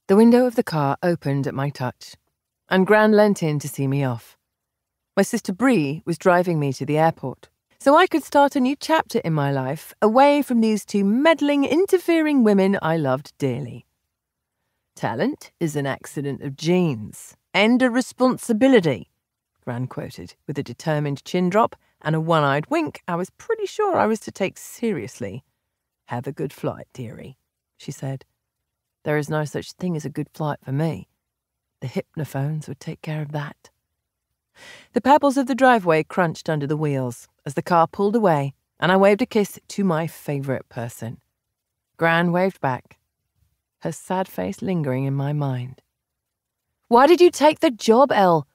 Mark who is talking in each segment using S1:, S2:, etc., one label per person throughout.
S1: The window of the car opened at my touch, and Gran leant in to see me off. My sister Bree was driving me to the airport, so I could start a new chapter in my life away from these two meddling, interfering women I loved dearly. "Talent is an accident of genes and a responsibility," Gran quoted, with a determined chin drop and a one-eyed wink I was pretty sure I was to take seriously. "Have a good flight, dearie," she said. "There is no such thing as a good flight for me. The hypnophones would take care of that." The pebbles of the driveway crunched under the wheels as the car pulled away, and I waved a kiss to my favourite person. Gran waved back, her sad face lingering in my mind. "Why did you take the job, Elle?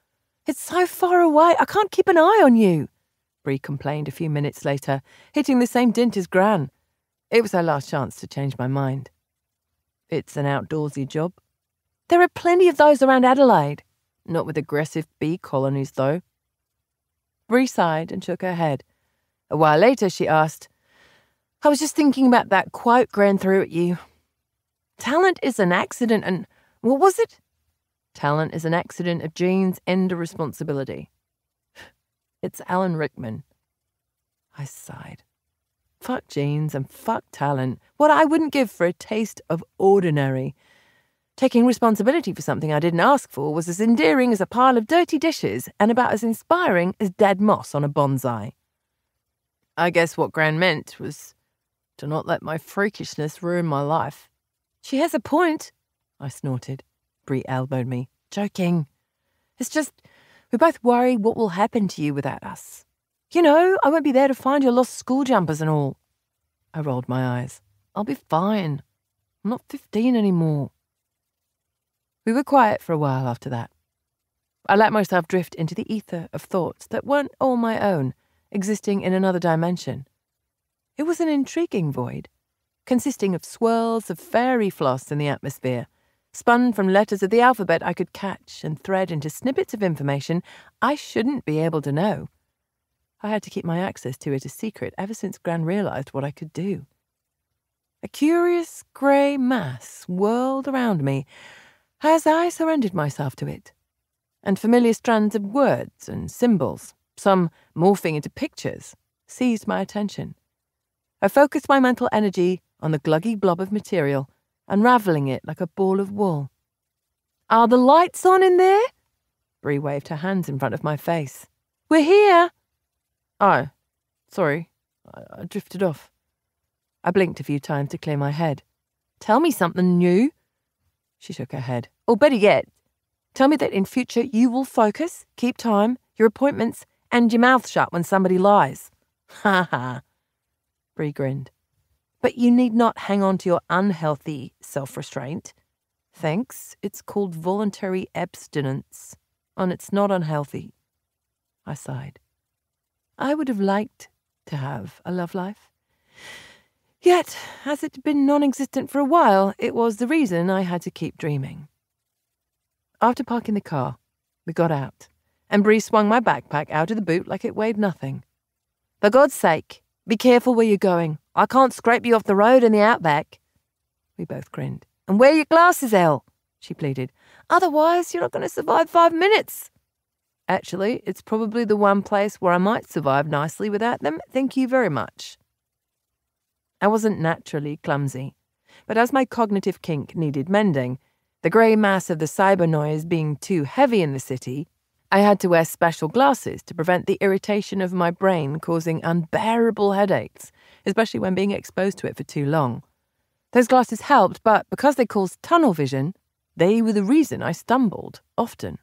S1: It's so far away, I can't keep an eye on you," Bree complained a few minutes later, hitting the same dint as Gran. It was her last chance to change my mind. "It's an outdoorsy job. There are plenty of those around Adelaide. Not with aggressive bee colonies, though." Bree sighed and shook her head. A while later, she asked, "I was just thinking about that quote Gran threw at you. Talent is an accident and... what was it? Talent is an accident of genes and a responsibility." It's Alan Rickman. I sighed. Fuck genes and fuck talent. What I wouldn't give for a taste of ordinary. Taking responsibility for something I didn't ask for was as endearing as a pile of dirty dishes and about as inspiring as dead moss on a bonsai. I guess what Gran meant was to not let my freakishness ruin my life. "She has a point," I snorted. Bree elbowed me. "Joking. It's just, we both worry what will happen to you without us. You know, I won't be there to find your lost school jumpers and all." I rolled my eyes. "I'll be fine. I'm not 15 anymore." We were quiet for a while after that. I let myself drift into the ether of thoughts that weren't all my own, existing in another dimension. It was an intriguing void, consisting of swirls of fairy floss in the atmosphere, spun from letters of the alphabet I could catch and thread into snippets of information I shouldn't be able to know. I had to keep my access to it a secret ever since Gran realised what I could do. A curious grey mass whirled around me as I surrendered myself to it, and familiar strands of words and symbols, some morphing into pictures, seized my attention. I focused my mental energy on the gluggy blob of material, unravelling it like a ball of wool. "Are the lights on in there?" Bree waved her hands in front of my face. "We're here." "Oh, sorry, I drifted off." I blinked a few times to clear my head. "Tell me something new." She shook her head. "Or better yet, tell me that in future you will focus, keep time, your appointments, and your mouth shut when somebody lies." "Ha ha." Bree grinned. "But you need not hang on to your unhealthy self-restraint. Thanks, it's called voluntary abstinence, and it's not unhealthy." I sighed. I would have liked to have a love life. Yet, as it had been non-existent for a while, it was the reason I had to keep dreaming. After parking the car, we got out, and Bree swung my backpack out of the boot like it weighed nothing. "For God's sake, be careful where you're going. I can't scrape you off the road in the outback." We both grinned. "And wear your glasses, Elle," she pleaded. "Otherwise, you're not going to survive 5 minutes." "Actually, it's probably the one place where I might survive nicely without them. Thank you very much." I wasn't naturally clumsy, but as my cognitive kink needed mending, the grey mass of the cyber noise being too heavy in the city, I had to wear special glasses to prevent the irritation of my brain causing unbearable headaches, especially when being exposed to it for too long. Those glasses helped, but because they caused tunnel vision, they were the reason I stumbled, often.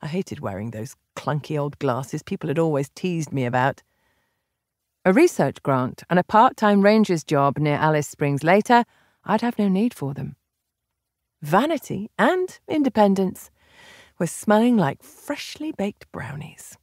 S1: I hated wearing those clunky old glasses people had always teased me about. A research grant and a part-time ranger's job near Alice Springs later, I'd have no need for them. Vanity and independence were smelling like freshly baked brownies.